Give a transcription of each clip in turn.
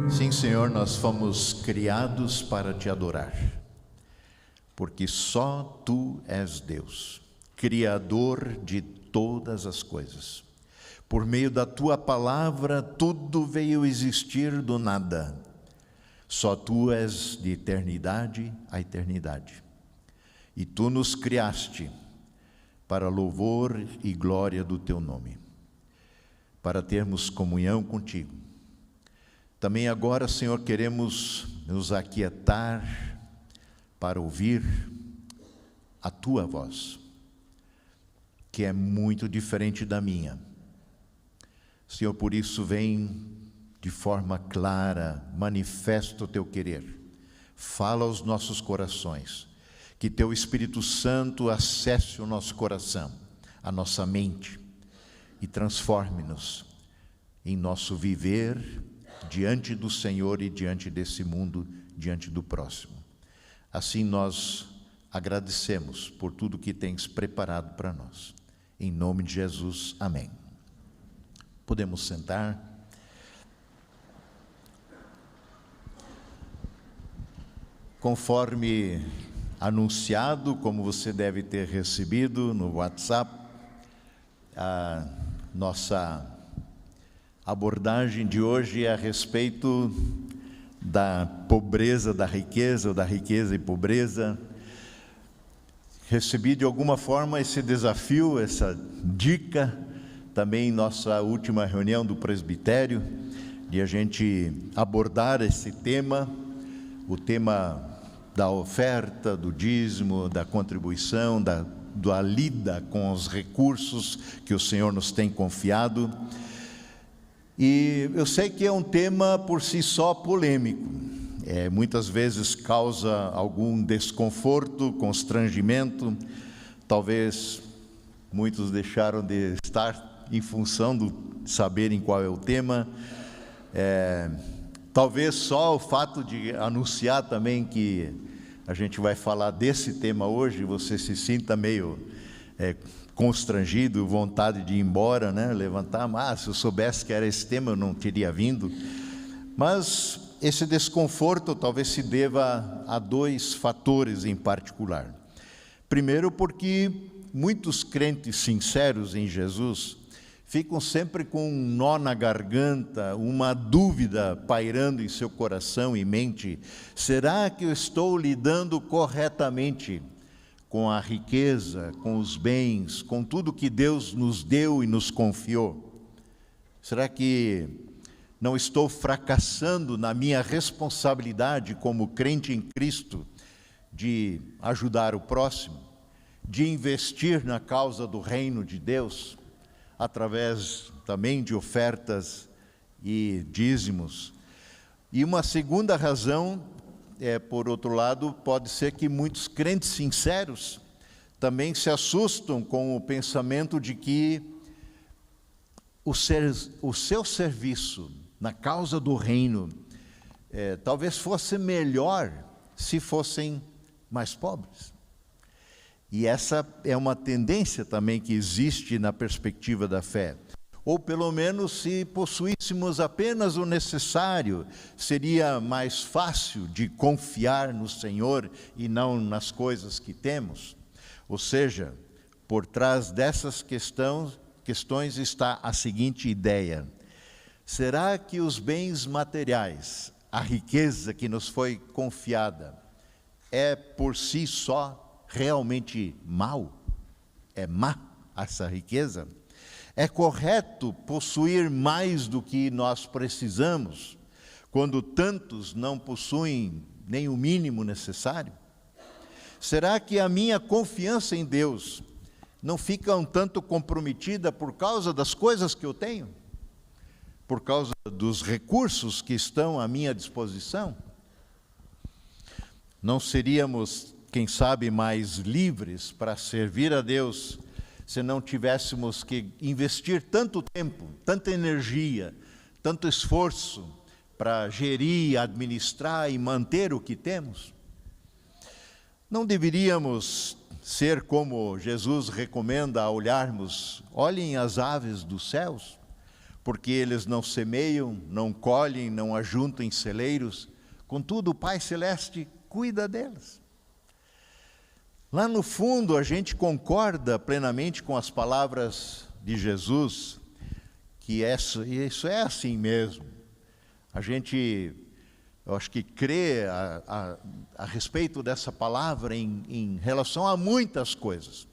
Sim, Senhor, nós fomos criados para te adorar, porque só Tu és Deus, Criador de todas as coisas. Por meio da Tua palavra, tudo veio existir do nada. Só Tu és de eternidade a eternidade. E Tu nos criaste para louvor e glória do Teu nome, para termos comunhão contigo. Também agora, Senhor, queremos nos aquietar para ouvir a Tua voz, que é muito diferente da minha. Senhor, por isso vem de forma clara, manifesta o Teu querer. Fala aos nossos corações, que Teu Espírito Santo acesse o nosso coração, a nossa mente, e transforme-nos em nosso viver diante do Senhor e diante desse mundo, diante do próximo. Assim nós agradecemos por tudo que Tens preparado para nós. Em nome de Jesus, amém. Podemos sentar. Conforme anunciado, como você deve ter recebido no WhatsApp, a nossa abordagem de hoje é a respeito da pobreza, da riqueza, ou da riqueza e pobreza. Recebi de alguma forma esse desafio, essa dica, também em nossa última reunião do presbitério, de a gente abordar esse tema, o tema da oferta, do dízimo, da contribuição, da lida com os recursos que o Senhor nos tem confiado. E eu sei que é um tema por si só polêmico, muitas vezes causa algum desconforto, constrangimento. Talvez muitos deixaram de estar em função de saberem qual é o tema. Talvez só o fato de anunciar também que a gente vai falar desse tema hoje, você se sinta meio constrangido, vontade de ir embora, né? Levantar, mas se eu soubesse que era esse tema, eu não teria vindo. Mas esse desconforto talvez se deva a dois fatores em particular. Primeiro, porque muitos crentes sinceros em Jesus ficam sempre com um nó na garganta, uma dúvida pairando em seu coração e mente. Será que eu estou lidando corretamente com a riqueza, com os bens, com tudo que Deus nos deu e nos confiou? Será que não estou fracassando na minha responsabilidade como crente em Cristo de ajudar o próximo, de investir na causa do reino de Deus, através também de ofertas e dízimos? E uma segunda razão, por outro lado, pode ser que muitos crentes sinceros também se assustam com o pensamento de que o seu serviço na causa do reino talvez fosse melhor se fossem mais pobres. E essa é uma tendência também que existe na perspectiva da fé. Ou pelo menos, se possuíssemos apenas o necessário, seria mais fácil de confiar no Senhor e não nas coisas que temos. Ou seja, por trás dessas questões está a seguinte ideia: será que os bens materiais, a riqueza que nos foi confiada, é por si só realmente mal? É má essa riqueza? É correto possuir mais do que nós precisamos, quando tantos não possuem nem o mínimo necessário? Será que a minha confiança em Deus não fica um tanto comprometida por causa das coisas que eu tenho? Por causa dos recursos que estão à minha disposição? Não seríamos, quem sabe, mais livres para servir a Deus se não tivéssemos que investir tanto tempo, tanta energia, tanto esforço para gerir, administrar e manter o que temos? Não deveríamos ser como Jesus recomenda a olharmos: olhem as aves dos céus, porque eles não semeiam, não colhem, não ajuntam em celeiros, contudo o Pai Celeste cuida delas. Lá no fundo a gente concorda plenamente com as palavras de Jesus, que isso é assim mesmo. A gente, eu acho que crê a respeito dessa palavra em relação a muitas coisas.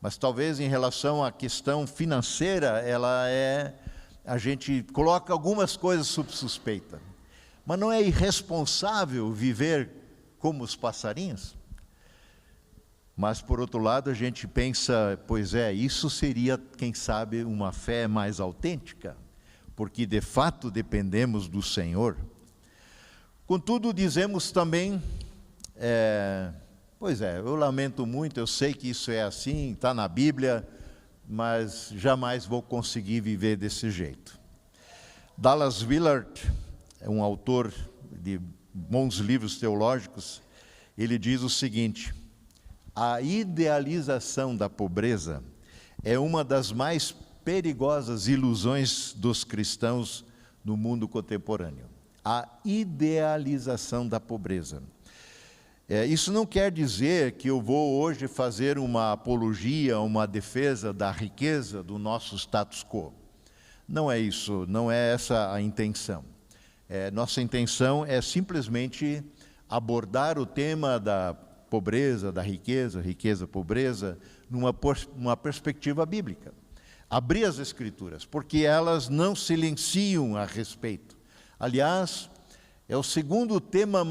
Mas talvez em relação à questão financeira, a gente coloca algumas coisas sob suspeita. Mas não é irresponsável viver como os passarinhos? Mas, por outro lado, a gente pensa, pois é, isso seria, quem sabe, uma fé mais autêntica, porque de fato dependemos do Senhor. Contudo, dizemos também, pois é, eu lamento muito, eu sei que isso é assim, está na Bíblia, mas jamais vou conseguir viver desse jeito. Dallas Willard, é um autor de bons livros teológicos, ele diz o seguinte: a idealização da pobreza é uma das mais perigosas ilusões dos cristãos no mundo contemporâneo. A idealização da pobreza. Isso não quer dizer que eu vou hoje fazer uma apologia, uma defesa da riqueza do nosso status quo. Não é isso, não é essa a intenção. Nossa intenção é simplesmente abordar o tema da pobreza, da riqueza, pobreza, numa perspectiva bíblica. Abrir as Escrituras, porque elas não silenciam a respeito. Aliás, é o segundo tema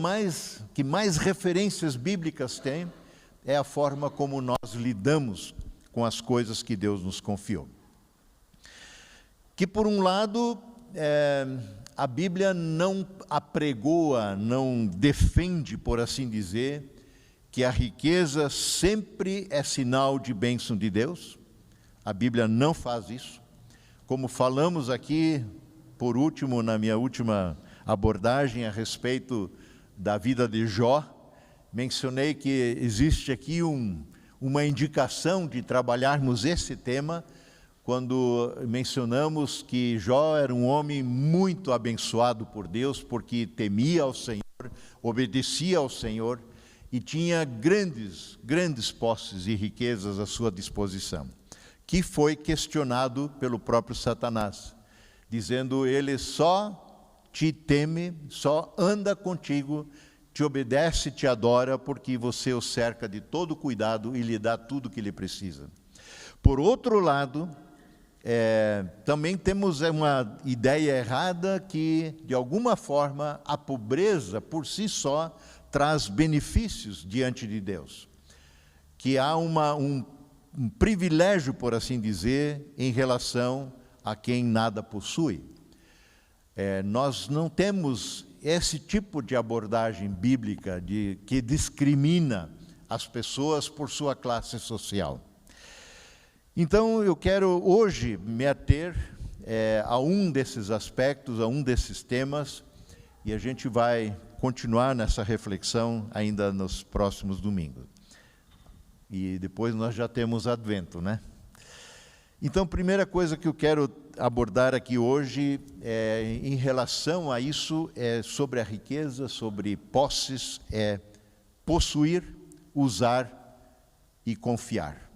que mais referências bíblicas tem, é a forma como nós lidamos com as coisas que Deus nos confiou. Que por um lado, a Bíblia não apregoa, não defende, por assim dizer, que a riqueza sempre é sinal de bênção de Deus. A Bíblia não faz isso. Como falamos aqui, por último, na minha última abordagem a respeito da vida de Jó, mencionei que existe aqui uma indicação de trabalharmos esse tema, quando mencionamos que Jó era um homem muito abençoado por Deus, porque temia ao Senhor, obedecia ao Senhor, e tinha grandes posses e riquezas à sua disposição, que foi questionado pelo próprio Satanás, dizendo: ele só te teme, só anda contigo, te obedece, te adora, porque você o cerca de todo cuidado e lhe dá tudo o que ele precisa. Por outro lado, também temos uma ideia errada que, de alguma forma, a pobreza por si só traz benefícios diante de Deus, que há um privilégio, por assim dizer, em relação a quem nada possui. Nós não temos esse tipo de abordagem bíblica que discrimina as pessoas por sua classe social. Então, eu quero hoje me ater a um desses aspectos, a um desses temas, e a gente vai continuar nessa reflexão ainda nos próximos domingos. E depois nós já temos Advento, né? Então, primeira coisa que eu quero abordar aqui hoje, em relação a isso, sobre a riqueza, sobre posses, possuir, usar e confiar.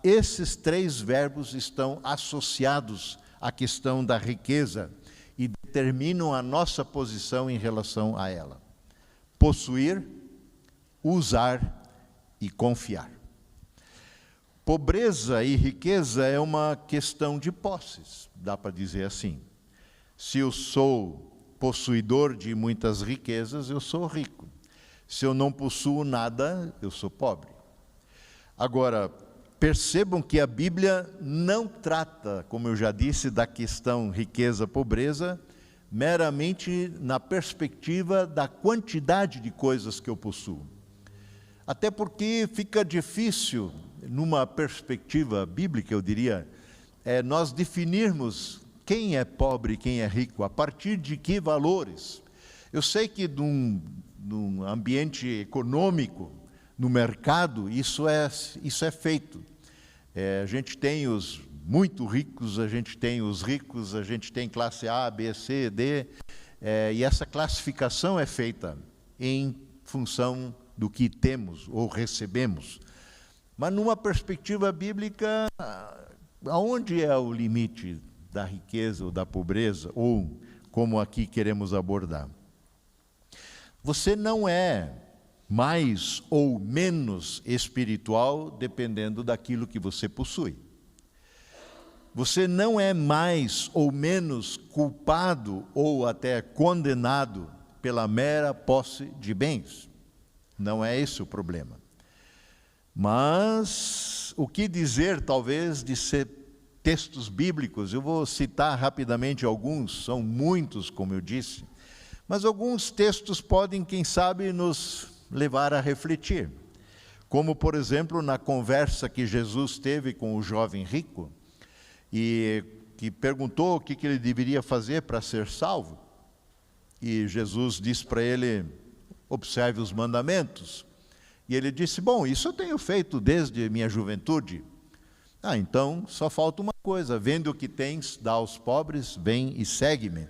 Esses três verbos estão associados à questão da riqueza e determinam a nossa posição em relação a ela. Possuir, usar e confiar. Pobreza e riqueza é uma questão de posses, dá para dizer assim. Se eu sou possuidor de muitas riquezas, eu sou rico. Se eu não possuo nada, eu sou pobre. Agora, percebam que a Bíblia não trata, como eu já disse, da questão riqueza-pobreza, meramente na perspectiva da quantidade de coisas que eu possuo. Até porque fica difícil, numa perspectiva bíblica, eu diria, nós definirmos quem é pobre e quem é rico, a partir de que valores. Eu sei que num ambiente econômico, no mercado, isso é feito. A gente tem os muito ricos, a gente tem os ricos, a gente tem classe A, B, C, D, e essa classificação é feita em função do que temos ou recebemos. Mas numa perspectiva bíblica, aonde é o limite da riqueza ou da pobreza, ou como aqui queremos abordar? Você não é mais ou menos espiritual dependendo daquilo que você possui. Você não é mais ou menos culpado ou até condenado pela mera posse de bens. Não é esse o problema. Mas o que dizer, talvez, de ser textos bíblicos? Eu vou citar rapidamente alguns, são muitos, como eu disse, mas alguns textos podem, quem sabe, nos levar a refletir. Como, por exemplo, na conversa que Jesus teve com o jovem rico, e que perguntou o que ele deveria fazer para ser salvo. E Jesus disse para ele: observe os mandamentos. E ele disse: bom, isso eu tenho feito desde minha juventude. Então só falta uma coisa: vende o que tens, dá aos pobres, vem e segue-me.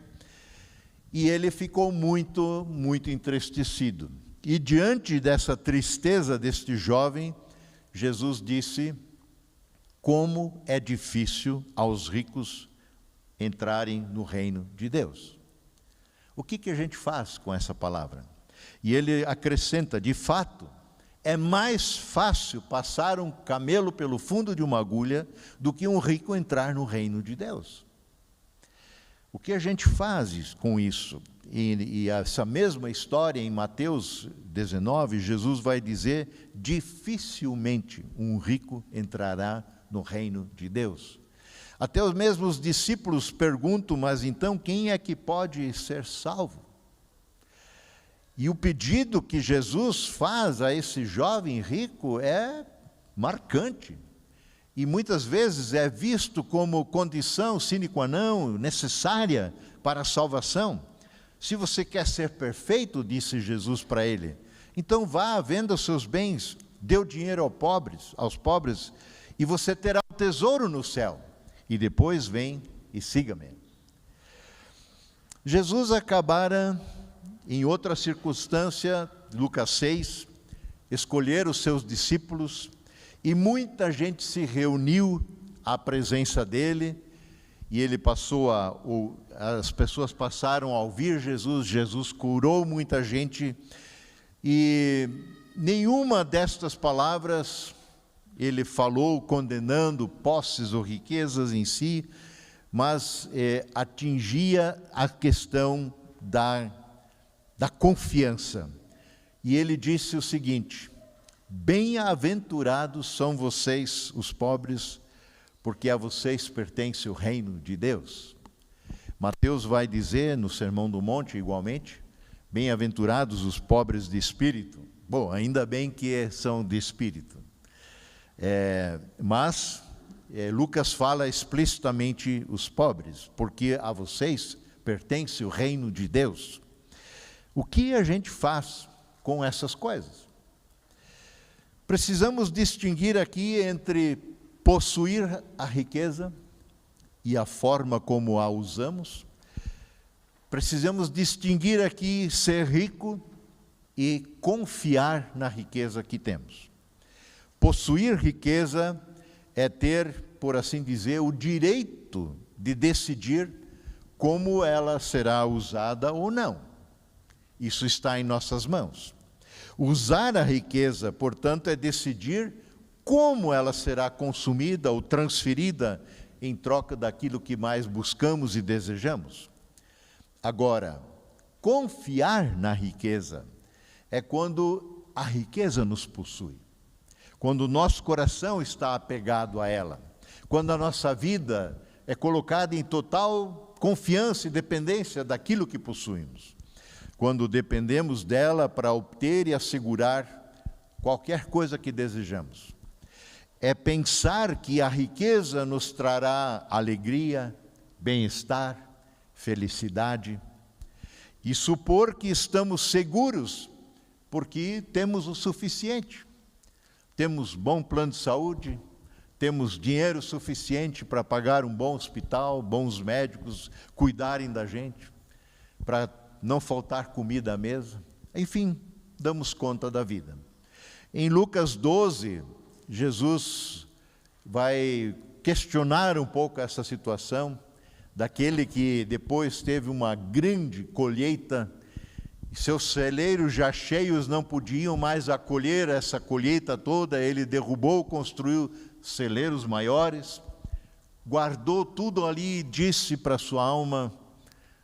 E ele ficou muito, muito entristecido. E diante dessa tristeza deste jovem, Jesus disse: como é difícil aos ricos entrarem no reino de Deus. O que a gente faz com essa palavra? E ele acrescenta: de fato, é mais fácil passar um camelo pelo fundo de uma agulha do que um rico entrar no reino de Deus. O que a gente faz com isso? E essa mesma história em Mateus 19, Jesus vai dizer: dificilmente um rico entrará no reino de Deus. Até os mesmos discípulos perguntam: mas então quem é que pode ser salvo? E o pedido que Jesus faz a esse jovem rico é marcante. E muitas vezes é visto como condição sine qua non, necessária para a salvação. Se você quer ser perfeito, disse Jesus para ele, então vá, venda os seus bens, dê o dinheiro aos pobres, e você terá um tesouro no céu. E depois vem e siga-me. Jesus acabara, em outra circunstância, Lucas 6, escolher os seus discípulos, e muita gente se reuniu à presença dele, e ele as pessoas passaram a ouvir Jesus, Jesus curou muita gente, e nenhuma destas palavras ele falou condenando posses ou riquezas em si, mas atingia a questão da confiança. E ele disse o seguinte: bem-aventurados são vocês, os pobres, porque a vocês pertence o reino de Deus. Mateus vai dizer no Sermão do Monte, igualmente, bem-aventurados os pobres de espírito. Bom, ainda bem que são de espírito. Mas Lucas fala explicitamente os pobres, porque a vocês pertence o reino de Deus. O que a gente faz com essas coisas? Precisamos distinguir aqui entre possuir a riqueza e a forma como a usamos. Precisamos distinguir aqui ser rico e confiar na riqueza que temos. Possuir riqueza é ter, por assim dizer, o direito de decidir como ela será usada ou não. Isso está em nossas mãos. Usar a riqueza, portanto, é decidir como ela será consumida ou transferida em troca daquilo que mais buscamos e desejamos. Agora, confiar na riqueza é quando a riqueza nos possui, quando o nosso coração está apegado a ela, quando a nossa vida é colocada em total confiança e dependência daquilo que possuímos, quando dependemos dela para obter e assegurar qualquer coisa que desejamos. É pensar que a riqueza nos trará alegria, bem-estar, felicidade, e supor que estamos seguros porque temos o suficiente. Temos bom plano de saúde, temos dinheiro suficiente para pagar um bom hospital, bons médicos, cuidarem da gente, para não faltar comida à mesa. Enfim, damos conta da vida. Em Lucas 12, Jesus vai questionar um pouco essa situação daquele que depois teve uma grande colheita, seus celeiros já cheios não podiam mais acolher essa colheita toda, ele derrubou, construiu celeiros maiores, guardou tudo ali e disse para sua alma: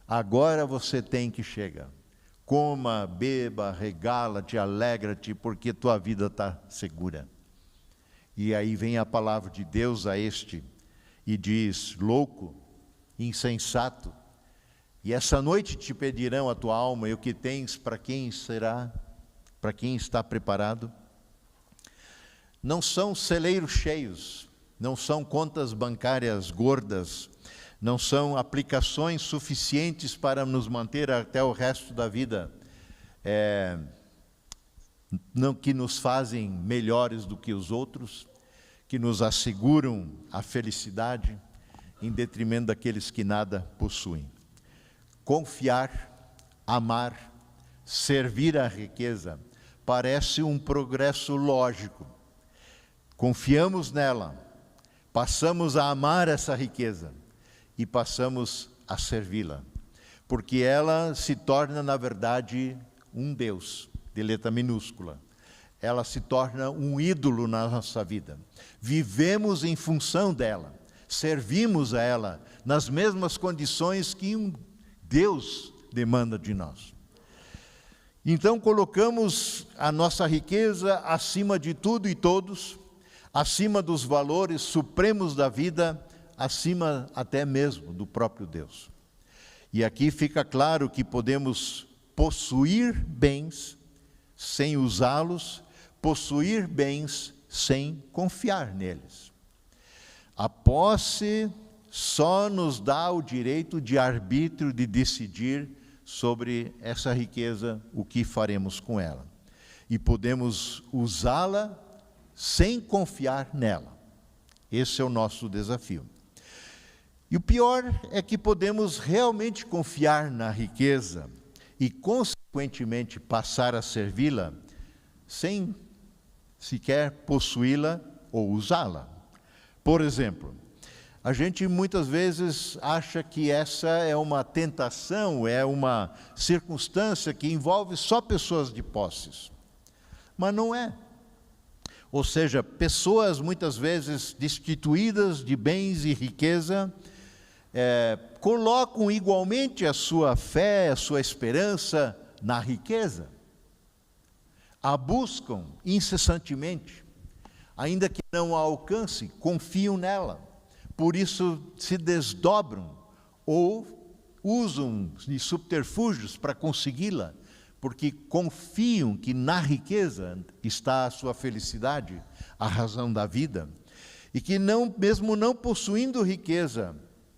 agora você tem que chegar, coma, beba, regala-te, alegra-te, porque tua vida está segura. E aí vem a palavra de Deus a este e diz: louco, insensato, e essa noite te pedirão a tua alma, e o que tens para quem será, para quem está preparado? Não são celeiros cheios, não são contas bancárias gordas, não são aplicações suficientes para nos manter até o resto da vida, não que nos fazem melhores do que os outros, que nos asseguram a felicidade, em detrimento daqueles que nada possuem. Confiar, amar, servir à riqueza, parece um progresso lógico. Confiamos nela, passamos a amar essa riqueza e passamos a servi-la, porque ela se torna, na verdade, um Deus, de letra minúscula. Ela se torna um ídolo na nossa vida. Vivemos em função dela, servimos a ela nas mesmas condições que um Deus demanda de nós. Então colocamos a nossa riqueza acima de tudo e todos, acima dos valores supremos da vida, acima até mesmo do próprio Deus. E aqui fica claro que podemos possuir bens sem usá-los, possuir bens sem confiar neles. A posse só nos dá o direito de arbítrio, de decidir sobre essa riqueza, o que faremos com ela. E podemos usá-la sem confiar nela. Esse é o nosso desafio. E o pior é que podemos realmente confiar na riqueza e, consequentemente, passar a servi-la sem sequer possuí-la ou usá-la. Por exemplo, a gente muitas vezes acha que essa é uma tentação, é uma circunstância que envolve só pessoas de posses. Mas não é. Ou seja, pessoas muitas vezes destituídas de bens e riqueza, colocam igualmente a sua fé, a sua esperança na riqueza. A buscam incessantemente, ainda que não a alcance, confiam nela. Por isso se desdobram ou usam de subterfúgios para consegui-la, porque confiam que na riqueza está a sua felicidade, a razão da vida, e que mesmo não possuindo riqueza,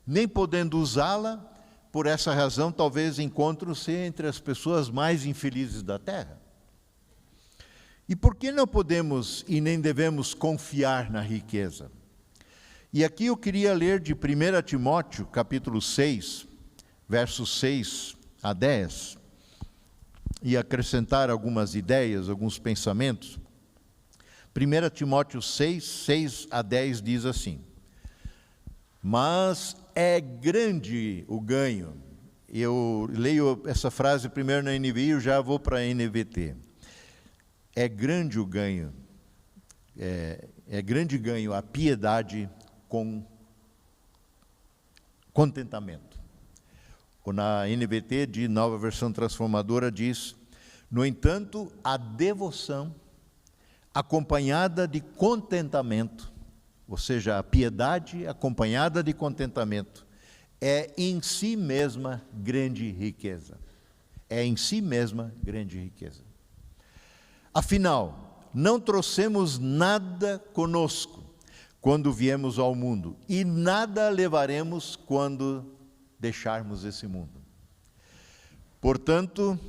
nem podendo usá-la, por essa razão talvez encontram-se entre as pessoas mais infelizes da terra. E por que não podemos e nem devemos confiar na riqueza? E aqui eu queria ler de 1 Timóteo, capítulo 6, versos 6 a 10, e acrescentar algumas ideias, alguns pensamentos. 1 Timóteo 6, 6 a 10 diz assim: mas é grande o ganho. Eu leio essa frase primeiro na NVI, eu já vou para a NVT. É grande o ganho, é grande ganho a piedade com contentamento. Ou na NVT, de Nova Versão Transformadora, diz: no entanto, a devoção acompanhada de contentamento, ou seja, a piedade acompanhada de contentamento, é em si mesma grande riqueza. É em si mesma grande riqueza. Afinal, não trouxemos nada conosco quando viemos ao mundo, e nada levaremos quando deixarmos esse mundo. Portanto,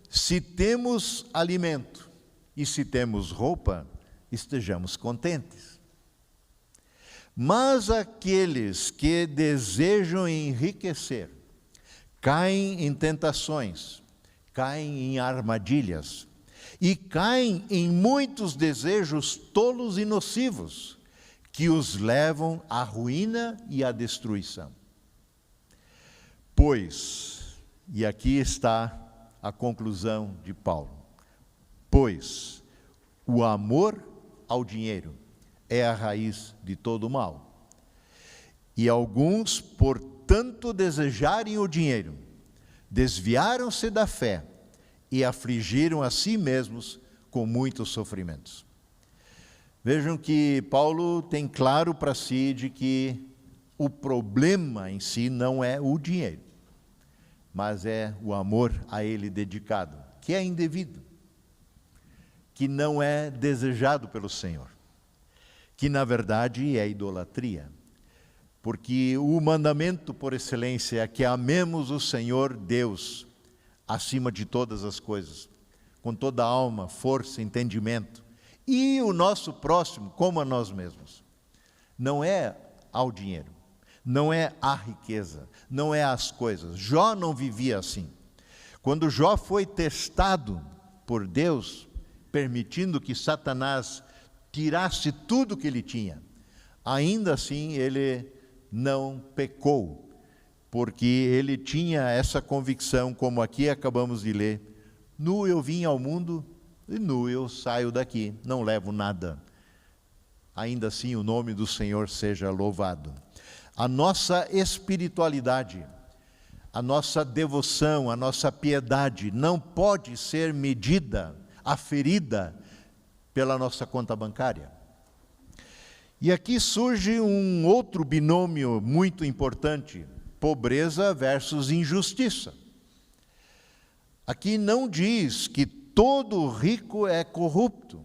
se temos alimento e se temos roupa, estejamos contentes. Mas aqueles que desejam enriquecer caem em tentações, caem em armadilhas e caem em muitos desejos tolos e nocivos que os levam à ruína e à destruição. Pois, e aqui está a conclusão de Paulo, pois o amor ao dinheiro é a raiz de todo o mal. E alguns, por tanto desejarem o dinheiro, desviaram-se da fé e afligiram a si mesmos com muitos sofrimentos. Vejam que Paulo tem claro para si de que o problema em si não é o dinheiro, mas é o amor a ele dedicado, que é indevido, que não é desejado pelo Senhor, que na verdade é idolatria, porque o mandamento por excelência é que amemos o Senhor Deus acima de todas as coisas, com toda a alma, força, entendimento, e o nosso próximo como a nós mesmos. Não é ao dinheiro, não é à riqueza, não é às coisas. Jó não vivia assim. Quando Jó foi testado por Deus, permitindo que Satanás tirasse tudo que ele tinha, ainda assim ele não pecou, porque ele tinha essa convicção, como aqui acabamos de ler: nu eu vim ao mundo e nu eu saio daqui, não levo nada. Ainda assim o nome do Senhor seja louvado. A nossa espiritualidade, a nossa devoção, a nossa piedade não pode ser medida, aferida pela nossa conta bancária. E aqui surge um outro binômio muito importante: pobreza versus injustiça. Aqui não diz que todo rico é corrupto.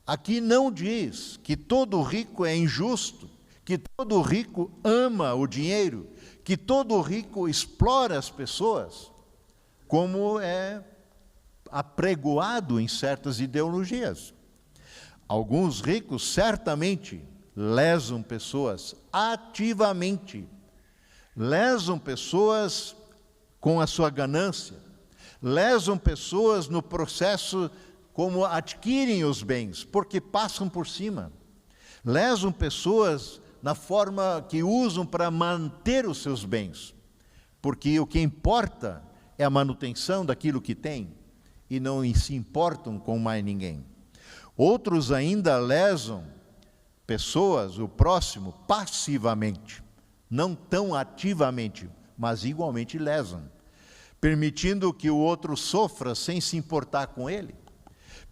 Aqui não diz que todo rico é injusto, que todo rico ama o dinheiro, que todo rico explora as pessoas, como é apregoado em certas ideologias. Alguns ricos certamente lesam pessoas ativamente, lesam pessoas com a sua ganância, lesam pessoas no processo como adquirem os bens, porque passam por cima, lesam pessoas na forma que usam para manter os seus bens, porque o que importa é a manutenção daquilo que tem, e não se importam com mais ninguém. Outros ainda lesam pessoas, o próximo, passivamente, não tão ativamente, mas igualmente lesam, permitindo que o outro sofra sem se importar com ele,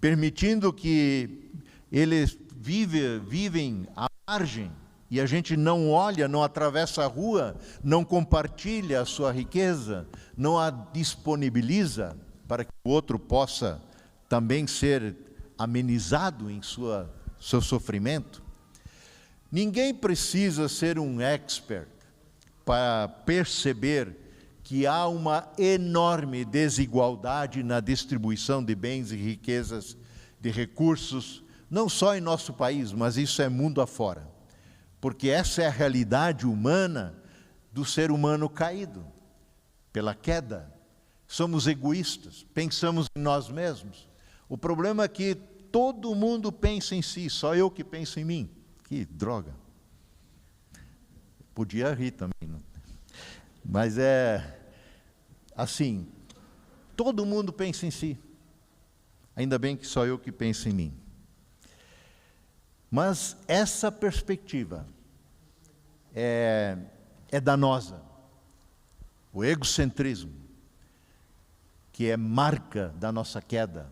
permitindo que eles vivem à margem, e a gente não olha, não atravessa a rua, não compartilha a sua riqueza, não a disponibiliza para que o outro possa também ser amenizado em seu sofrimento. Ninguém precisa ser um expert para perceber que há uma enorme desigualdade na distribuição de bens e riquezas, de recursos, não só em nosso país, mas isso é mundo afora. Porque essa é a realidade humana do ser humano caído pela queda. Somos egoístas, pensamos em nós mesmos. O problema é que todo mundo pensa em si, só eu que penso em mim. Que droga. Podia rir também, não? Mas é assim, todo mundo pensa em si. Ainda bem que só eu que penso em mim. Mas essa perspectiva é danosa. O egocentrismo, que é marca da nossa queda,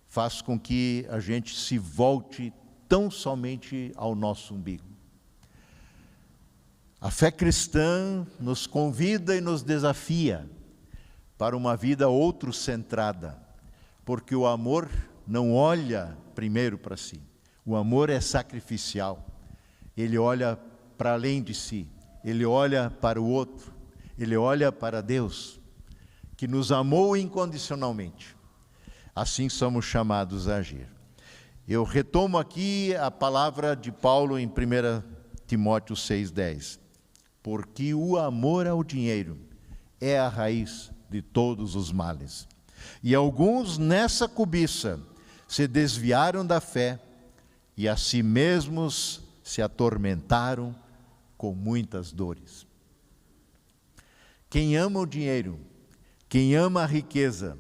faz com que a gente se volte tão somente ao nosso umbigo. A fé cristã nos convida e nos desafia para uma vida outro-centrada, porque o amor não olha primeiro para si. O amor é sacrificial. Ele olha para além de si. Ele olha para o outro. Ele olha para Deus, que nos amou incondicionalmente. Assim somos chamados a agir. Eu retomo aqui a palavra de Paulo em 1 Timóteo 6,10. Porque o amor ao dinheiro é a raiz de todos os males. E alguns nessa cobiça se desviaram da fé e a si mesmos se atormentaram com muitas dores. Quem ama o dinheiro, quem ama a riqueza,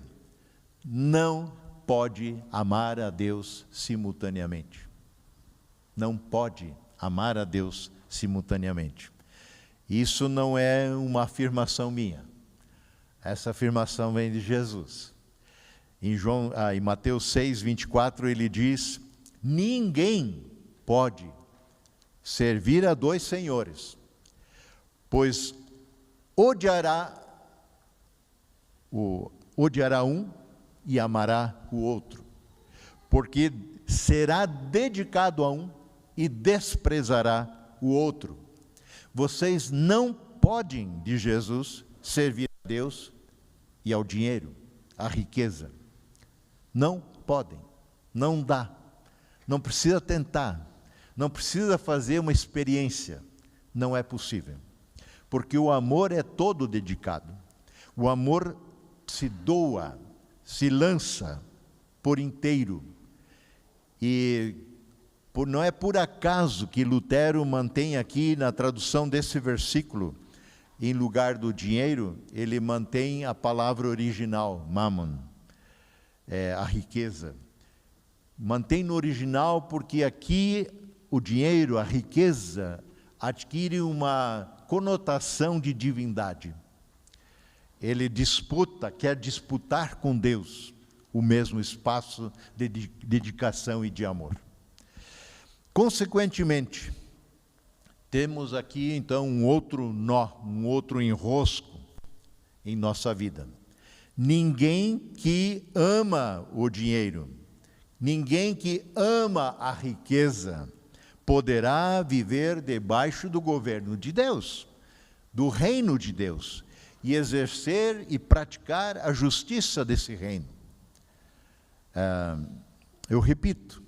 não pode amar a Deus simultaneamente. Não pode amar a Deus simultaneamente. Isso não é uma afirmação minha. Essa afirmação vem de Jesus. Em Mateus 6, 24, ele diz: ninguém pode servir a dois senhores, pois odiará um e amará o outro, porque será dedicado a um e desprezará o outro. Vocês não podem, de Jesus, servir a Deus e ao dinheiro, à riqueza. Não podem, não dá, não precisa tentar, não precisa fazer uma experiência, não é possível. Porque o amor é todo dedicado, o amor se doa, se lança por inteiro. E não é por acaso que Lutero mantém aqui na tradução desse versículo, em lugar do dinheiro, ele mantém a palavra original, mammon, a riqueza. Mantém no original porque aqui o dinheiro, a riqueza, adquire uma conotação de divindade. Ele quer disputar com Deus o mesmo espaço de dedicação e de amor. Consequentemente, temos aqui então um outro nó, um outro enrosco em nossa vida. Ninguém que ama o dinheiro, ninguém que ama a riqueza, poderá viver debaixo do governo de Deus, do reino de Deus, e exercer e praticar a justiça desse reino. Eu repito,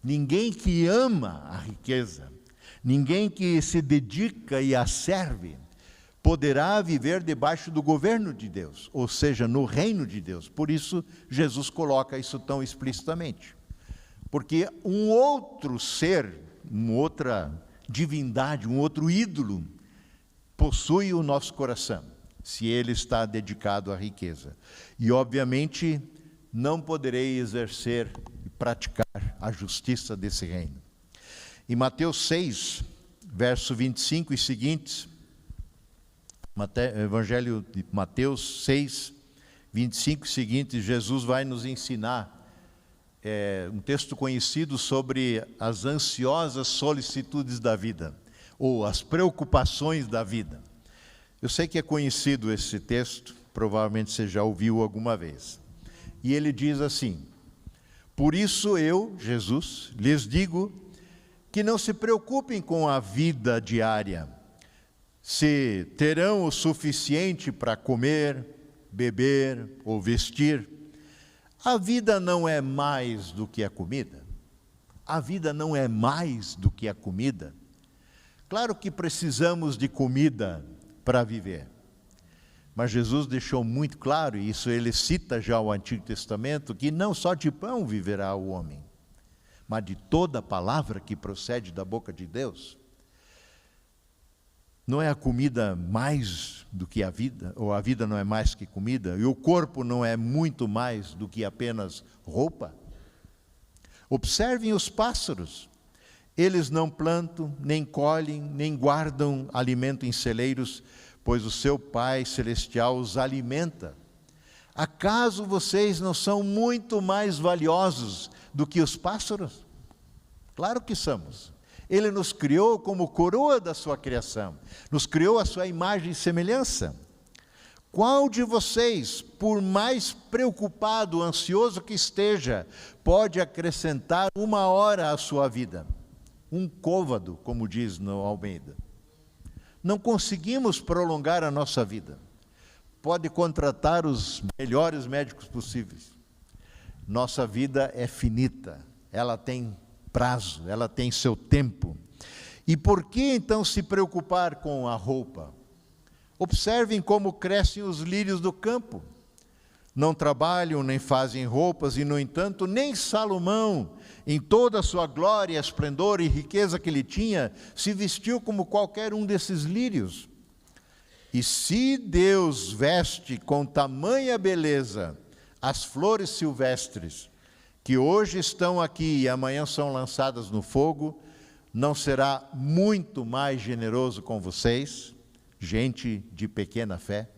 ninguém que ama a riqueza, ninguém que se dedica e a serve, poderá viver debaixo do governo de Deus, ou seja, no reino de Deus. Por isso, Jesus coloca isso tão explicitamente. Porque um outro ser, uma outra divindade, um outro ídolo, possui o nosso coração, se ele está dedicado à riqueza. E, obviamente, não poderei exercer e praticar a justiça desse reino. Em Mateus 6, verso 25 e seguintes, Evangelho de Mateus 6, 25 e seguintes, Jesus vai nos ensinar um texto conhecido sobre as ansiosas solicitudes da vida, ou as preocupações da vida. Eu sei que é conhecido esse texto, provavelmente você já ouviu alguma vez. E ele diz assim: por isso eu, Jesus, lhes digo que não se preocupem com a vida diária, se terão o suficiente para comer, beber ou vestir. A vida não é mais do que a comida. A vida não é mais do que a comida. Claro que precisamos de comida para viver. Mas Jesus deixou muito claro, e isso ele cita já o Antigo Testamento, que não só de pão viverá o homem, mas de toda palavra que procede da boca de Deus. Não é a comida mais do que a vida, ou a vida não é mais que comida, e o corpo não é muito mais do que apenas roupa? Observem os pássaros. Eles não plantam, nem colhem, nem guardam alimento em celeiros, pois o seu Pai Celestial os alimenta. Acaso vocês não são muito mais valiosos do que os pássaros? Claro que somos. Ele nos criou como coroa da sua criação, nos criou a sua imagem e semelhança. Qual de vocês, por mais preocupado, ansioso que esteja, pode acrescentar 1 hora à sua vida? Um côvado, como diz no Almeida. Não conseguimos prolongar a nossa vida. Pode contratar os melhores médicos possíveis. Nossa vida é finita, ela tem prazo, ela tem seu tempo. E por que então se preocupar com a roupa? Observem como crescem os lírios do campo. Não trabalham nem fazem roupas, e no entanto, nem Salomão, em toda a sua glória, esplendor e riqueza que ele tinha, se vestiu como qualquer um desses lírios. E se Deus veste com tamanha beleza as flores silvestres, que hoje estão aqui e amanhã são lançadas no fogo, não será muito mais generoso com vocês, gente de pequena fé?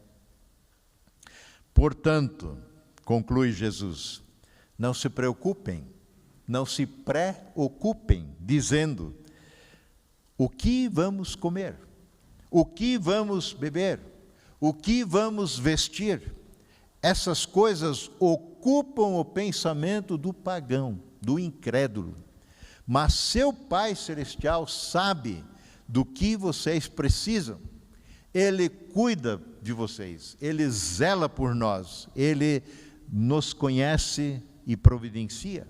Portanto, conclui Jesus, não se preocupem, não se preocupem, dizendo, o que vamos comer? O que vamos beber? O que vamos vestir? Essas coisas ocupam o pensamento do pagão, do incrédulo. Mas seu Pai Celestial sabe do que vocês precisam. Ele cuida de vocês, Ele zela por nós, Ele nos conhece e providencia.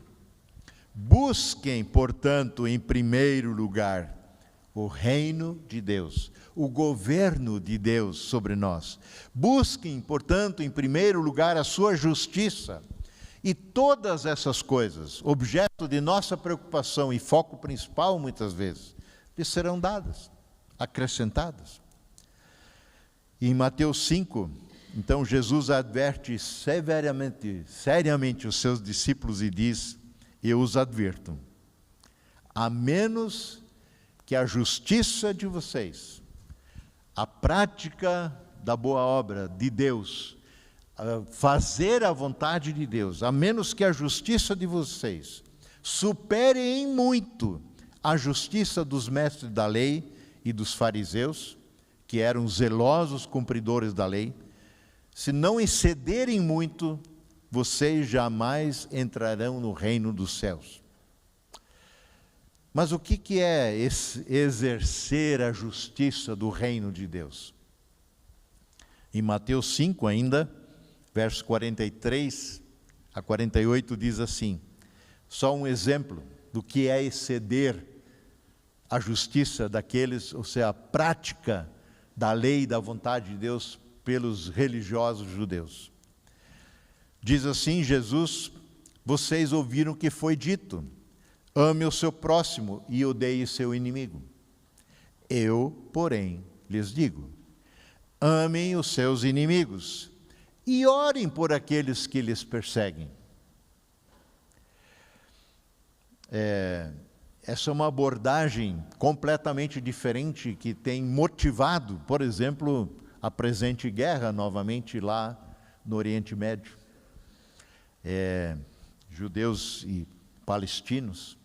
Busquem, portanto, em primeiro lugar, o reino de Deus, o governo de Deus sobre nós. Busquem, portanto, em primeiro lugar, a sua justiça. E todas essas coisas, objeto de nossa preocupação e foco principal, muitas vezes, lhes serão dadas, acrescentadas. E em Mateus 5, então Jesus adverte seriamente os seus discípulos e diz, eu os advirto, a menos que a justiça de vocês, a prática da boa obra de Deus, fazer a vontade de Deus, a menos que a justiça de vocês supere em muito a justiça dos mestres da lei e dos fariseus, que eram zelosos cumpridores da lei, se não excederem muito, vocês jamais entrarão no reino dos céus. Mas o que é exercer a justiça do reino de Deus? Em Mateus 5 ainda, versos 43 a 48 diz assim, só um exemplo do que é exceder a justiça daqueles, ou seja, a prática da lei e da vontade de Deus pelos religiosos judeus. Diz assim Jesus, vocês ouviram o que foi dito, ame o seu próximo e odeie seu inimigo. Eu, porém, lhes digo, amem os seus inimigos e orem por aqueles que lhes perseguem. Essa é uma abordagem completamente diferente que tem motivado, por exemplo, a presente guerra novamente lá no Oriente Médio. Judeus e palestinos,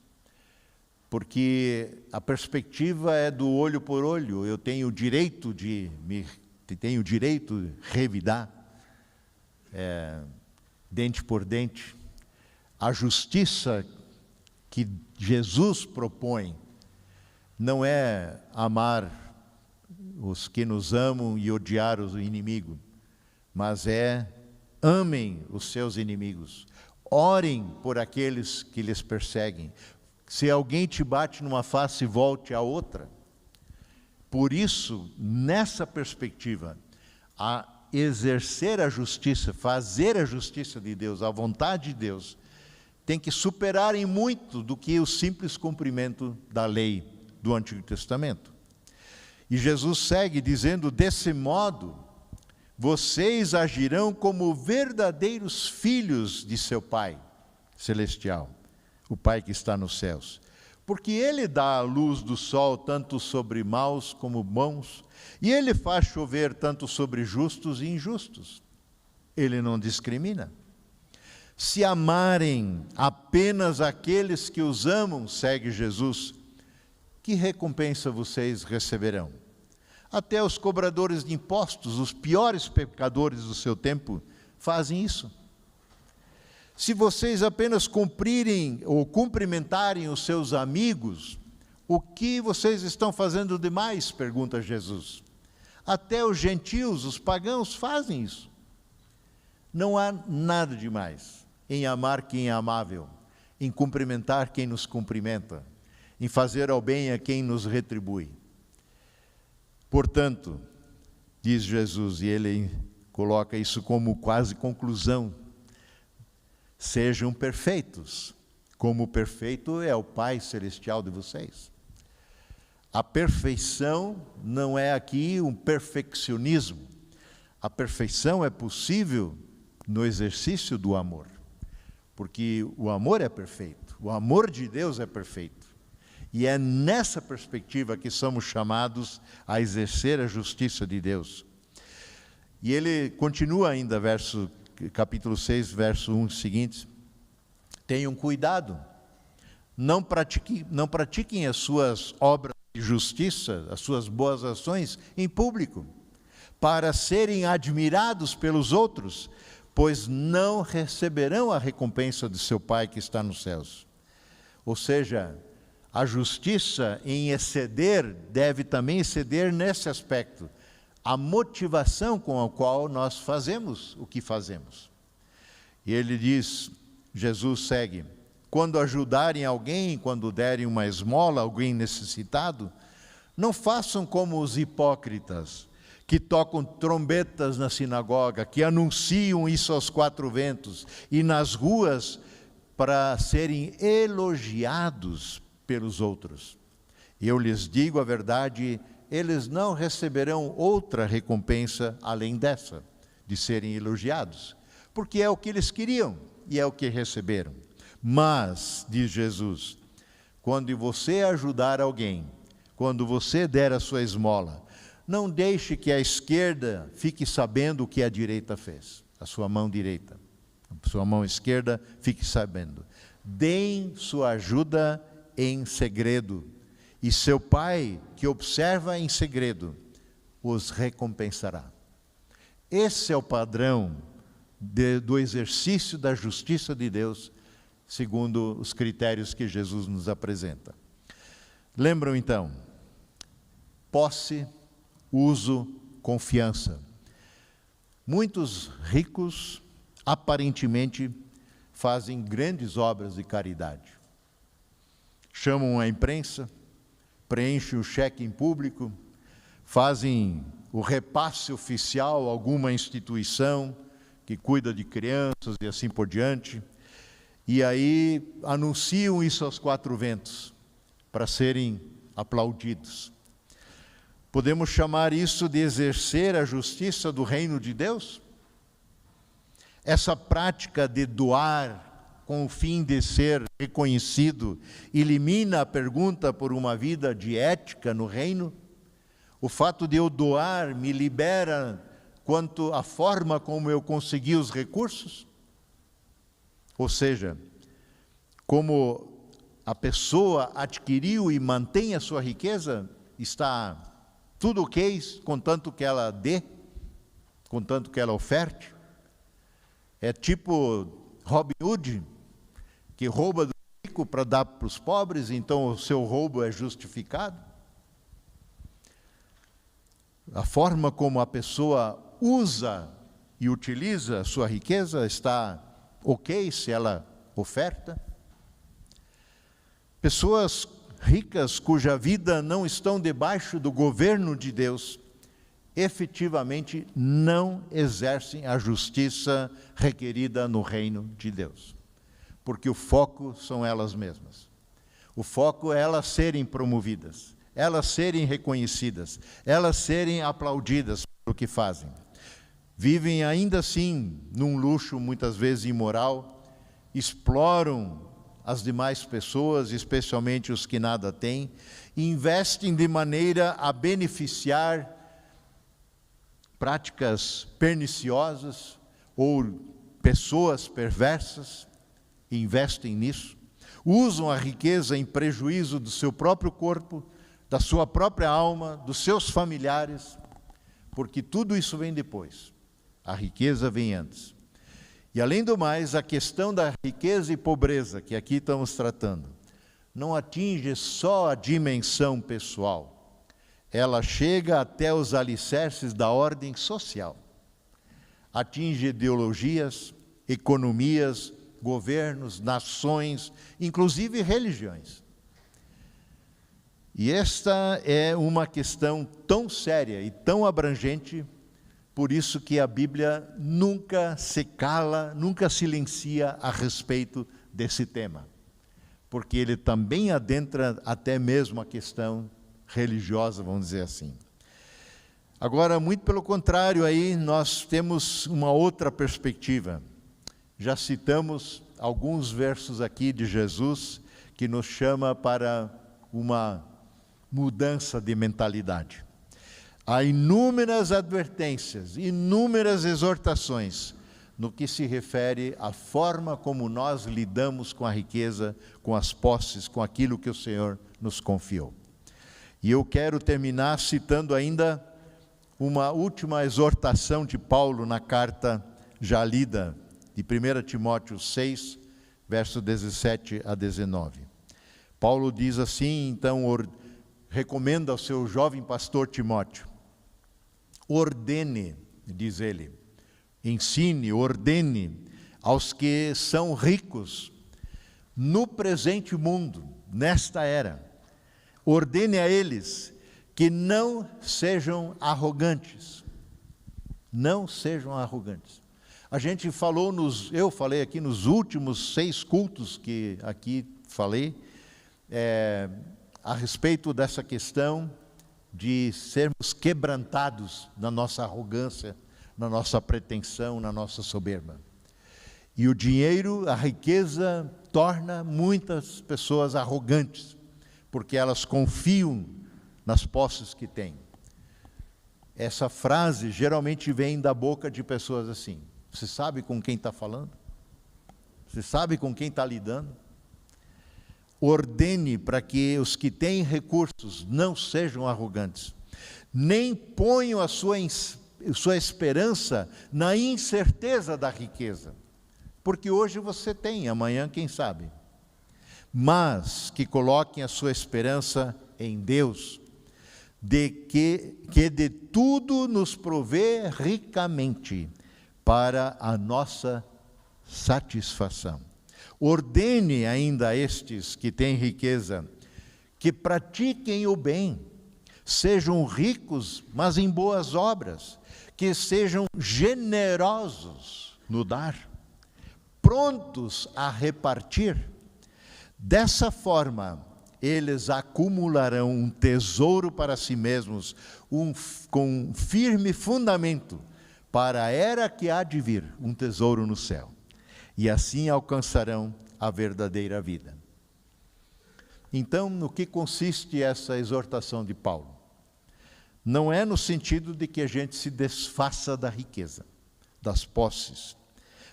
porque a perspectiva é do olho por olho, eu tenho direito de revidar, dente por dente. A justiça que Jesus propõe não é amar os que nos amam e odiar o inimigo, mas amem os seus inimigos, orem por aqueles que lhes perseguem. Se alguém te bate numa face, volte a outra. Por isso, nessa perspectiva, a exercer a justiça, fazer a justiça de Deus, a vontade de Deus, tem que superar em muito do que o simples cumprimento da lei do Antigo Testamento. E Jesus segue dizendo, desse modo, vocês agirão como verdadeiros filhos de seu Pai Celestial, o Pai que está nos céus. Porque Ele dá a luz do sol tanto sobre maus como bons, e Ele faz chover tanto sobre justos e injustos. Ele não discrimina. Se amarem apenas aqueles que os amam, segue Jesus, que recompensa vocês receberão? Até os cobradores de impostos, os piores pecadores do seu tempo, fazem isso. Se vocês apenas cumprirem ou cumprimentarem os seus amigos, o que vocês estão fazendo demais? Pergunta Jesus. Até os gentios, os pagãos, fazem isso. Não há nada demais em amar quem é amável, em cumprimentar quem nos cumprimenta, em fazer ao bem a quem nos retribui. Portanto, diz Jesus, e ele coloca isso como quase conclusão, sejam perfeitos, como perfeito é o Pai Celestial de vocês. A perfeição não é aqui um perfeccionismo. A perfeição é possível no exercício do amor, porque o amor é perfeito, o amor de Deus é perfeito. E é nessa perspectiva que somos chamados a exercer a justiça de Deus. E ele continua ainda, capítulo 6, verso 1 seguintes. Tenham cuidado, não pratiquem as suas obras de justiça, as suas boas ações em público, para serem admirados pelos outros, pois não receberão a recompensa de seu Pai que está nos céus. Ou seja, a justiça em exceder deve também exceder nesse aspecto, a motivação com a qual nós fazemos o que fazemos. E ele diz, Jesus segue, quando ajudarem alguém, quando derem uma esmola a alguém necessitado, não façam como os hipócritas, que tocam trombetas na sinagoga, que anunciam isso aos quatro ventos e nas ruas para serem elogiados pelos outros. E eu lhes digo a verdade, eles não receberão outra recompensa além dessa, de serem elogiados, porque é o que eles queriam e é o que receberam. Mas, diz Jesus, quando você ajudar alguém, quando você der a sua esmola, não deixe que a esquerda fique sabendo o que a direita fez, a sua mão direita, a sua mão esquerda fique sabendo. Deem sua ajuda em segredo, e seu Pai, que observa em segredo, os recompensará. Esse é o padrão do exercício da justiça de Deus, segundo os critérios que Jesus nos apresenta. Lembram então? Posse, uso, confiança. Muitos ricos, aparentemente, fazem grandes obras de caridade. Chamam a imprensa, preenchem o cheque em público, fazem o repasse oficial a alguma instituição que cuida de crianças e assim por diante, e aí anunciam isso aos quatro ventos, para serem aplaudidos. Podemos chamar isso de exercer a justiça do reino de Deus? Essa prática de doar com o fim de ser reconhecido, elimina a pergunta por uma vida de ética no reino? O fato de eu doar me libera quanto à forma como eu consegui os recursos? Ou seja, como a pessoa adquiriu e mantém a sua riqueza, está tudo ok, contanto que ela dê, contanto que ela oferte? É tipo Robin Hood, que rouba do rico para dar para os pobres, então o seu roubo é justificado? A forma como a pessoa usa e utiliza a sua riqueza está ok se ela oferta? Pessoas ricas cuja vida não estão debaixo do governo de Deus, efetivamente não exercem a justiça requerida no reino de Deus. Porque o foco são elas mesmas. O foco é elas serem promovidas, elas serem reconhecidas, elas serem aplaudidas pelo que fazem. Vivem ainda assim num luxo muitas vezes imoral, exploram as demais pessoas, especialmente os que nada têm, e investem de maneira a beneficiar práticas perniciosas ou pessoas perversas, investem nisso, usam a riqueza em prejuízo do seu próprio corpo, da sua própria alma, dos seus familiares, porque tudo isso vem depois. A riqueza vem antes. E além do mais, a questão da riqueza e pobreza, que aqui estamos tratando, não atinge só a dimensão pessoal. Ela chega até os alicerces da ordem social. Atinge ideologias, economias, governos, nações, inclusive religiões. E esta é uma questão tão séria e tão abrangente, por isso que a Bíblia nunca se cala, nunca silencia a respeito desse tema, porque ele também adentra até mesmo a questão religiosa, vamos dizer assim. Agora, muito pelo contrário, aí nós temos uma outra perspectiva. Já citamos alguns versos aqui de Jesus que nos chama para uma mudança de mentalidade. Há inúmeras advertências, inúmeras exortações no que se refere à forma como nós lidamos com a riqueza, com as posses, com aquilo que o Senhor nos confiou. E eu quero terminar citando ainda uma última exortação de Paulo na carta já lida, de 1 Timóteo 6, verso 17 a 19. Paulo diz assim, então, recomenda ao seu jovem pastor Timóteo: ordene, diz ele, ensine, ordene aos que são ricos no presente mundo, nesta era. Ordene a eles que não sejam arrogantes. Não sejam arrogantes. A gente falou, eu falei aqui nos últimos 6 cultos que aqui falei, a respeito dessa questão de sermos quebrantados na nossa arrogância, na nossa pretensão, na nossa soberba. E o dinheiro, a riqueza, torna muitas pessoas arrogantes, porque elas confiam nas posses que têm. Essa frase geralmente vem da boca de pessoas assim: você sabe com quem está falando? Você sabe com quem está lidando? Ordene para que os que têm recursos não sejam arrogantes, nem ponham a sua esperança na incerteza da riqueza, porque hoje você tem, amanhã quem sabe, mas que coloquem a sua esperança em Deus, que de tudo nos provê ricamente para a nossa satisfação. Ordene ainda a estes que têm riqueza, que pratiquem o bem, sejam ricos, mas em boas obras, que sejam generosos no dar, prontos a repartir. Dessa forma, eles acumularão um tesouro para si mesmos, com um firme fundamento, para a era que há de vir, um tesouro no céu. E assim alcançarão a verdadeira vida. Então, no que consiste essa exortação de Paulo? Não é no sentido de que a gente se desfaça da riqueza, das posses,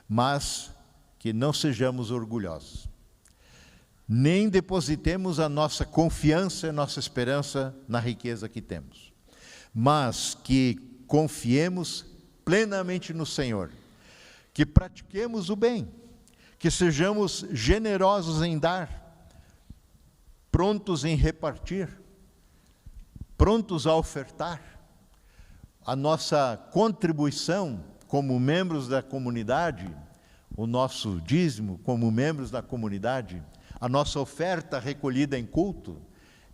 mas que não sejamos orgulhosos. Nem depositemos a nossa confiança e nossa esperança na riqueza que temos, mas que confiemos plenamente no Senhor, que pratiquemos o bem, que sejamos generosos em dar, prontos em repartir, prontos a ofertar. A nossa contribuição como membros da comunidade, o nosso dízimo como membros da comunidade, a nossa oferta recolhida em culto,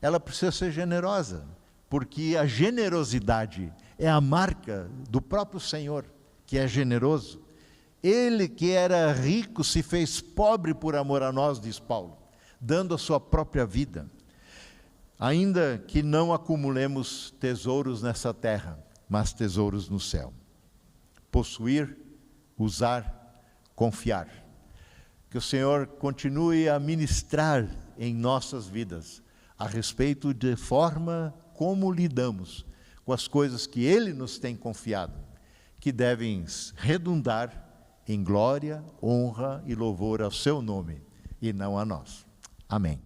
ela precisa ser generosa, porque a generosidade é a marca do próprio Senhor, que é generoso. Ele que era rico se fez pobre por amor a nós, diz Paulo, dando a sua própria vida. Ainda que não acumulemos tesouros nessa terra, mas tesouros no céu. Possuir, usar, confiar. Que o Senhor continue a ministrar em nossas vidas a respeito de forma como lidamos com as coisas que Ele nos tem confiado, que devem redundar em glória, honra e louvor ao seu nome, e não a nós. Amém.